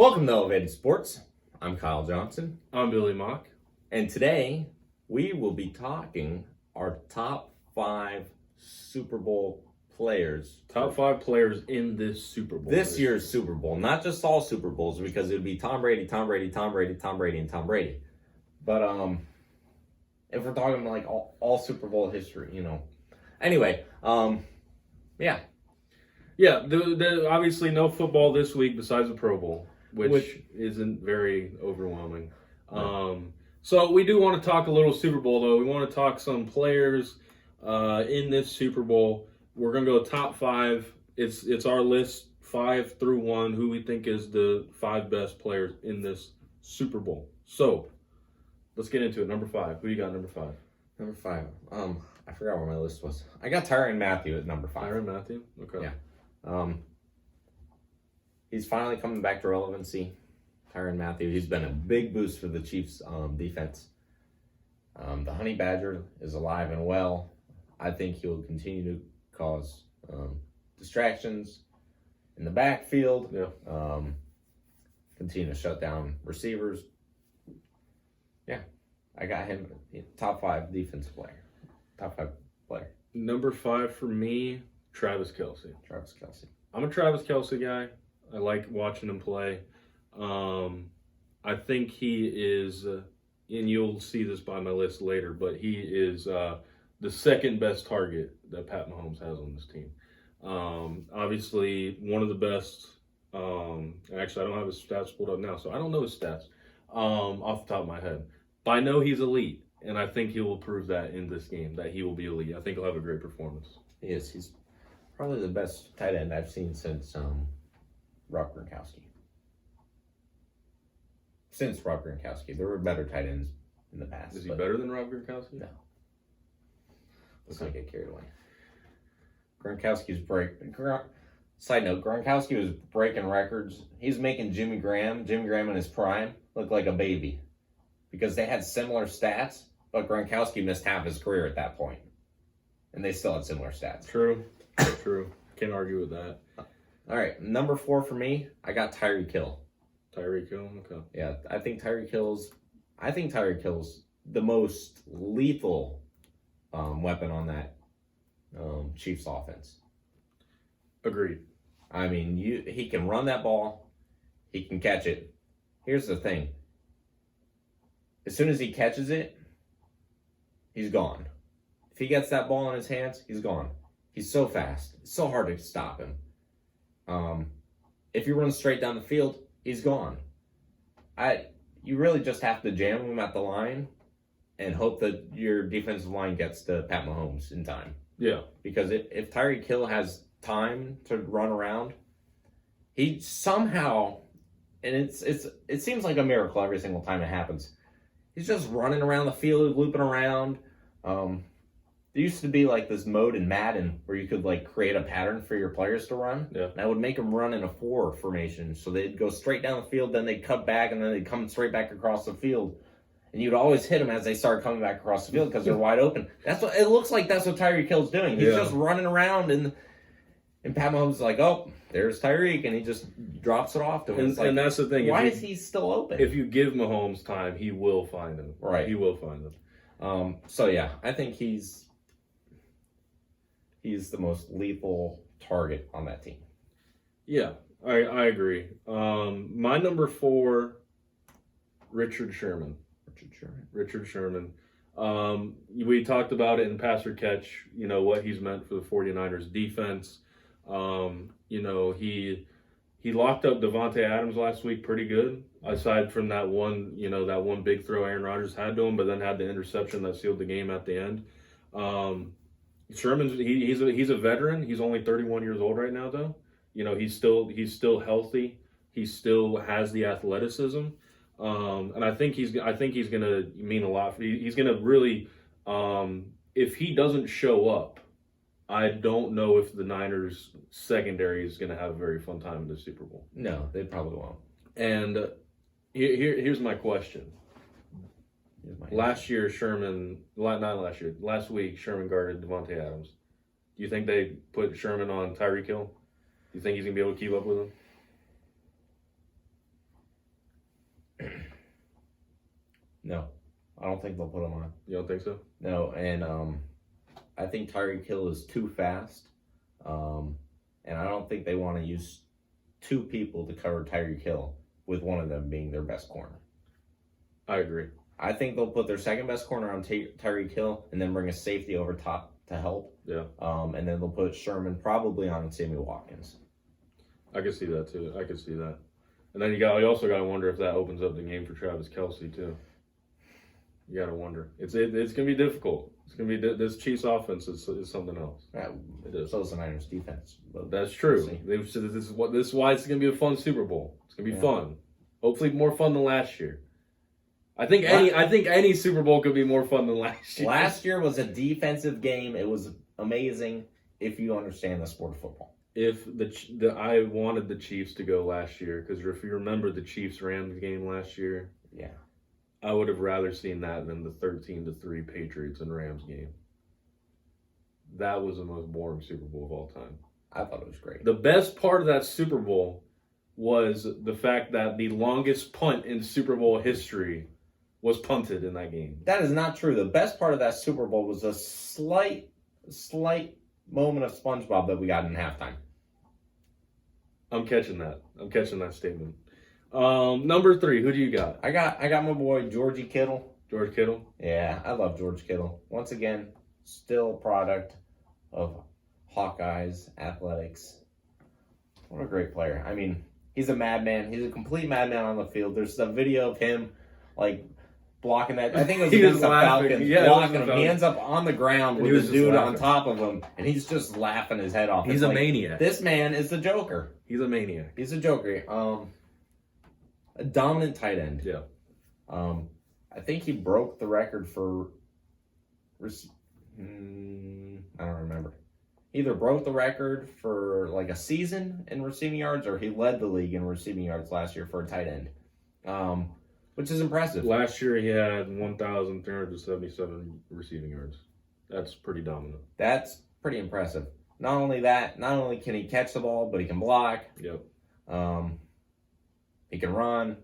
Welcome to Elevated Sports. I'm Kyle Johnson. I'm Billy Mock. And today we will be talking our top 5 Super Bowl players. Top 5 players in this Super Bowl. This year's Super Bowl. Not just all Super Bowls, because it would be Tom Brady, Tom Brady, Tom Brady, Tom Brady, and Tom Brady. But if we're talking like all Super Bowl history, Anyway, yeah. Yeah, obviously no football this week besides the Pro Bowl, which isn't very overwhelming. So we do want to talk a little Super Bowl, though. We want to talk some players in this Super Bowl. We're going to go top 5. It's our list, 5 through 1, who we think is the 5 best players in this Super Bowl. So let's get into it. Number 5. Who you got number 5? Number 5. I forgot where my list was. I got Tyrann Mathieu at number 5. Tyrann Mathieu? Okay. Yeah. He's finally coming back to relevancy. Tyrann Mathieu. He's been a big boost for the Chiefs' defense. The Honey Badger is alive and well. I think he'll continue to cause distractions in the backfield. Yeah. Continue to shut down receivers. Yeah, I got him top 5 defensive player. Top 5 player. Number 5 for me, Travis Kelce. Travis Kelce. I'm a Travis Kelce guy. I like watching him play. I think he is, and you'll see this by my list later, but he is the second best target that Pat Mahomes has on this team. Obviously, one of the best. Actually, I don't have his stats pulled up now, so I don't know his stats off the top of my head. But I know he's elite, and I think he will prove that in this game, that he will be elite. I think he'll have a great performance. He is. He's probably the best tight end I've seen since Rob Gronkowski. Since Rob Gronkowski. There were better tight ends in the past. Is he better than Rob Gronkowski? No. Let's not get carried away. Side note, Gronkowski was breaking records. He's making Jimmy Graham in his prime, look like a baby. Because they had similar stats, but Gronkowski missed half his career at that point. And they still had similar stats. True. Can't argue with that. All right, number 4 for me, I got Tyreek Hill. Tyreek Hill, okay. Yeah, I think Tyreek Hill's the most lethal weapon on that Chiefs offense. Agreed. I mean, he can run that ball, he can catch it. Here's the thing. As soon as he catches it, he's gone. If he gets that ball in his hands, he's gone. He's so fast. It's so hard to stop him. If you run straight down the field, he's gone. You really just have to jam him at the line and hope that your defensive line gets to Pat Mahomes in time. Yeah. Because if Tyreek Hill has time to run around, he somehow, and it seems like a miracle every single time it happens, he's just running around the field, looping around. There used to be like this mode in Madden where you could like create a pattern for your players to run. Yeah. And I would make them run in a 4 formation. So they'd go straight down the field, then they'd cut back, and then they'd come straight back across the field. And you'd always hit them as they start coming back across the field because they're wide open. That's what it looks like. That's what Tyreek Hill's doing. He's just running around, and Pat Mahomes is like, oh, there's Tyreek, and he just drops it off to him. And that's the thing. Why is he still open? If you give Mahomes time, he will find him. Right. He will find him. So yeah, I think he's the most lethal target on that team. Yeah, I agree. My number 4, Richard Sherman. Richard Sherman. We talked about it in Pass or Catch, what he's meant for the 49ers defense. He locked up Devontae Adams last week pretty good, aside from that one big throw Aaron Rodgers had to him, but then had the interception that sealed the game at the end. Sherman's he's a veteran. He's only 31 years old right now, though. He's still healthy. He still has the athleticism, and I think he's gonna mean a lot. He's gonna really, if he doesn't show up, I don't know if the Niners secondary is gonna have a very fun time in the Super Bowl. No, they probably won't. And here's my question. Last week, Sherman guarded Devontae Adams. Do you think they put Sherman on Tyreek Hill? Do you think he's going to be able to keep up with him? No, I don't think they'll put him on. You don't think so? No, and I think Tyreek Hill is too fast, and I don't think they want to use two people to cover Tyreek Hill, with one of them being their best corner. I agree. I think they'll put their second best corner on Tyreek Hill, and then bring a safety over top to help. Yeah. And then they'll put Sherman probably on Sammy Watkins. I can see that too. I can see that. And then you also got to wonder if that opens up the game for Travis Kelce too. You got to wonder. It's gonna be difficult. It's gonna be this Chiefs offense is something else. Yeah, It is. so is the Niners defense. But That's true. we'll This is why it's gonna be a fun Super Bowl. It's gonna be fun. Hopefully more fun than last year. I think any Super Bowl could be more fun than last year. Last year was a defensive game. It was amazing if you understand the sport of football. If I wanted the Chiefs to go last year, because if you remember the Chiefs-Rams game last year, Yeah. I would have rather seen that than the 13-3 Patriots and Rams game. That was the most boring Super Bowl of all time. I thought it was great. The best part of that Super Bowl was the fact that the longest punt in Super Bowl history was punted in that game. That is not true. The best part of that Super Bowl was a slight moment of SpongeBob that we got in halftime. I'm catching that statement. Number 3, who do you got? I got my boy Georgie Kittle. George Kittle? Yeah, I love George Kittle. Once again, still a product of Hawkeyes athletics. What a great player. I mean, he's a madman. He's a complete madman on the field. There's a video of him like blocking that. I think it was against the Falcons. Yeah, blocking him. He ends up on the ground with was the dude laughing on top of him, and he's just laughing his head off. He's It's a like, maniac. This man is the Joker. He's a maniac. He's a Joker. A dominant tight end. Yeah. I think he broke the record for. I don't remember. Either broke the record for like a season in receiving yards, or he led the league in receiving yards last year for a tight end, which is impressive. Last year he had 1,377 receiving yards. That's pretty dominant. That's pretty impressive. Not only that, not only can he catch the ball, but he can block. Yep. He can run.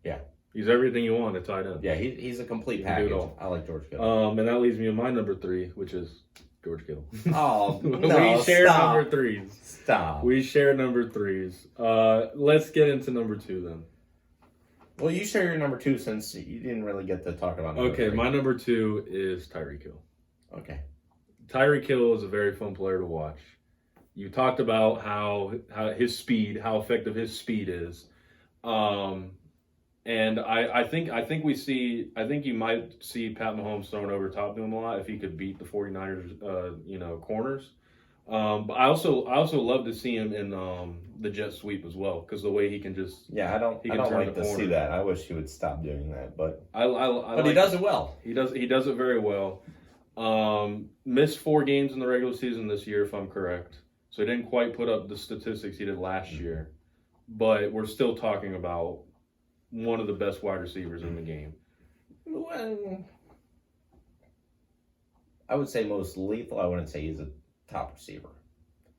Yeah. He's everything you want at tight end. Yeah, he's a complete He can do it package. all. I like George Kittle. And that leads me to my number 3, which is George Kittle. Oh, no, We share stop. number 3s. Stop. We share number 3s. Let's get into number 2 then. Well, you share your number 2 since you didn't really get to talk about number Okay, 3. my number 2 is Tyreek Hill. Okay. Tyreek Hill is a very fun player to watch. You talked about how his speed, how effective his speed is. And I think you might see Pat Mahomes throwing over top to him a lot if he could beat the 49ers corners. But I also love to see him in the jet sweep as well, because the way he can just Yeah, I don't turn like the to see corner. that. I wish he would stop doing that, but I he like does it well. He does it very well. Missed 4 games in the regular season this year, if I'm correct. So he didn't quite put up the statistics he did last year. But we're still talking about one of the best wide receivers in the game. Well, I would say most lethal. I wouldn't say he's a top receiver.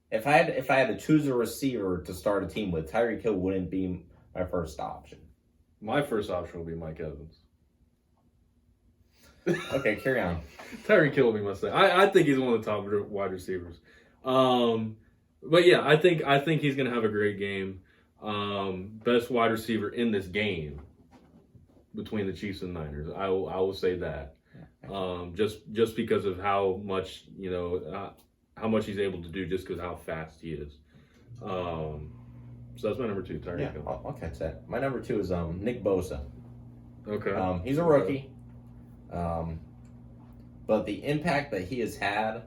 If I had to choose a receiver to start a team with, Tyreek Hill wouldn't be my first option. My first option will be Mike Evans. Okay, carry on. Tyreek Hill will be my second. I think he's one of the top wide receivers. But yeah, I think he's going to have a great game. Best wide receiver in this game between the Chiefs and Niners. I will say that. Just because of how much how much he's able to do, just because how fast he is. So that's my number 2, Tyreek Yeah, Hill. I'll catch that. My number 2 is Nick Bosa. Okay. He's a rookie. But the impact that he has had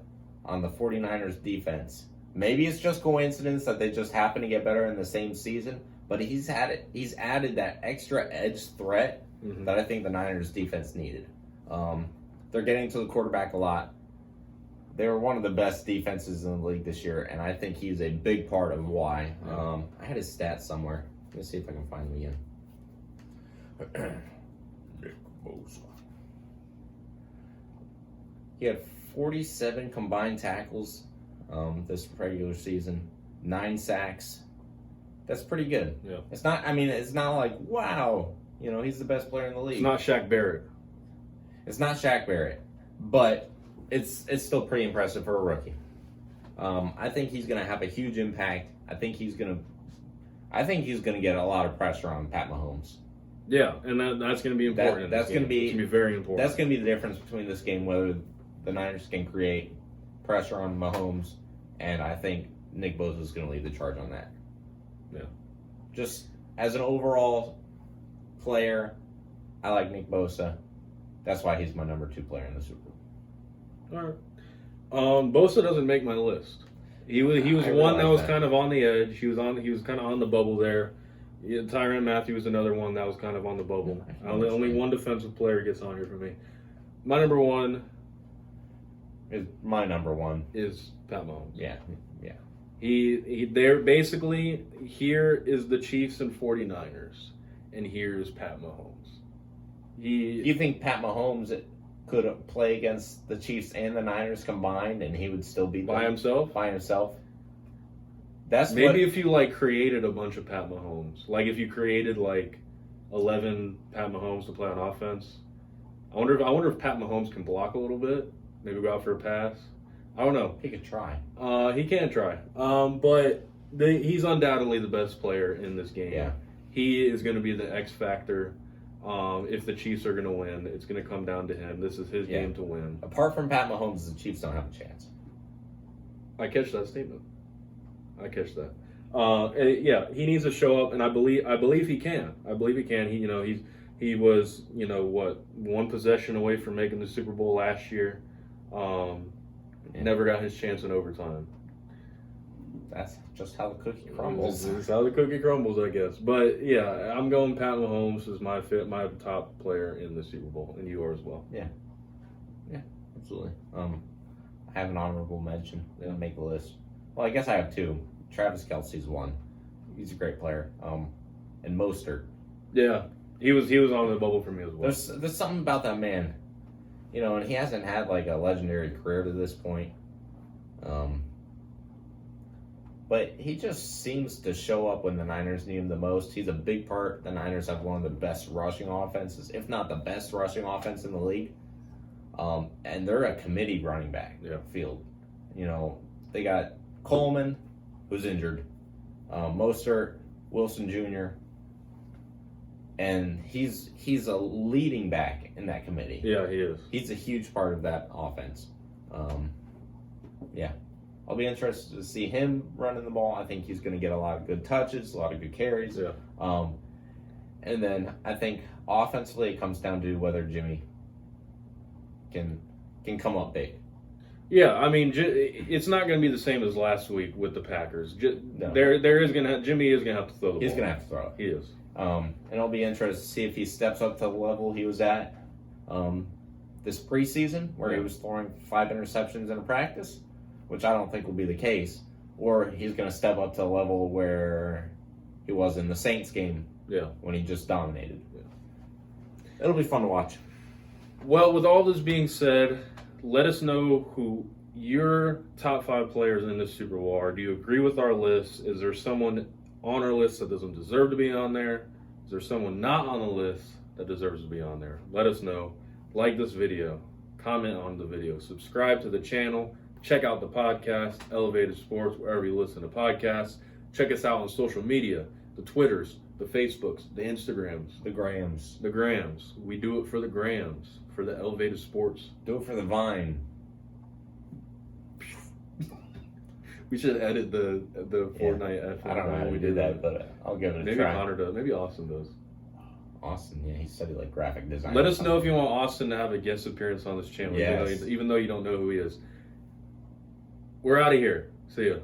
on the 49ers defense, maybe it's just coincidence that they just happen to get better in the same season, but he's added that extra edge threat that I think the Niners defense needed. They're getting to the quarterback a lot. They were one of the best defenses in the league this year, and I think he's a big part of why. I had his stats somewhere. Let me see if I can find them again. Nick Bosa. He had 47 combined tackles this regular season, 9 sacks. That's pretty good. Yeah. It's not like, wow, You know, he's the best player in the league. It's not Shaq Barrett. It's not Shaq Barrett, but it's still pretty impressive for a rookie. I think he's going to have a huge impact. I think he's going to get a lot of pressure on Pat Mahomes. Yeah, and that's going to be important. That's going to be very important. That's going to be the difference between this game, whether the Niners can create pressure on Mahomes, and I think Nick Bosa is going to lead the charge on that. Yeah. Just as an overall player, I like Nick Bosa. That's why he's my number 2 player in the Super Bowl. All right. Bosa doesn't make my list. He was one that was kind of on the edge. He was kind of on the bubble there. Yeah, Tyrann Mathieu was another one that was kind of on the bubble. Only one defensive player gets on here for me. My number 1 is Pat Mahomes. Yeah. They're basically, here is the Chiefs and 49ers, and here's Pat Mahomes. You think Pat Mahomes could play against the Chiefs and the Niners combined, and he would still be by himself? By himself. That's maybe if you created a bunch of Pat Mahomes, if you created 11 Pat Mahomes to play on offense. I wonder if Pat Mahomes can block a little bit. Maybe go out for a pass. I don't know. He could try. He can try. But he's undoubtedly the best player in this game. Yeah. He is going to be the X factor. If the Chiefs are going to win, it's going to come down to him. This is his game to win. Apart from Pat Mahomes, the Chiefs don't have a chance. I catch that statement. I catch that. Yeah, he needs to show up, and I believe he can. I believe he can. He was one possession away from making the Super Bowl last year. Never got his chance in overtime. That's just how the cookie crumbles. That's how the cookie crumbles, I guess. But yeah, I'm going Pat Mahomes as my top player in the Super Bowl, and you are as well. Yeah, absolutely. I have an honorable mention. Didn't make the list. Well, I guess I have 2. Travis Kelce's 1. He's a great player. And Mostert. Yeah, he was on the bubble for me as well. There's something about that man, and he hasn't had a legendary career to this point. But he just seems to show up when the Niners need him the most. He's a big part. The Niners have one of the best rushing offenses, if not the best rushing offense in the league. And they're a committee running back field. They got Coleman, who's injured, Mostert, Wilson Jr., and he's a leading back in that committee. Yeah, he is. He's a huge part of that offense. I'll be interested to see him running the ball. I think he's going to get a lot of good touches, a lot of good carries. Yeah. And then I think offensively it comes down to whether Jimmy can come up big. Yeah, I mean, it's not going to be the same as last week with the Packers. No. Jimmy is going to have to throw the ball. He's going to have to throw it. He is. And it'll be interesting to see if he steps up to the level he was at this preseason, where he was throwing 5 interceptions in a practice, which I don't think will be the case, or he's going to step up to the level where he was in the Saints game when he just dominated. Yeah. It'll be fun to watch. Well, with all this being said, let us know who your top 5 players in this Super Bowl are. Do you agree with our list? Is there someone on our list that doesn't deserve to be on there? Is there someone not on the list that deserves to be on there? Let us know. Like this video. Comment on the video. Subscribe to the channel. Check out the podcast, Elevated Sports, wherever you listen to podcasts. Check us out on social media, the Twitters, the Facebooks, the Instagrams. The Grams. The Grams. We do it for the Grams, for the Elevated Sports. Do it for the Vine. We should edit the Fortnite FM. I don't know how we do that, but I'll give it a maybe try. Maybe Connor does. Maybe Austin does. Austin, yeah, he studied graphic design. Let us know if you want Austin to have a guest appearance on this channel, yes. even though you don't know who he is. We're out of here. See ya.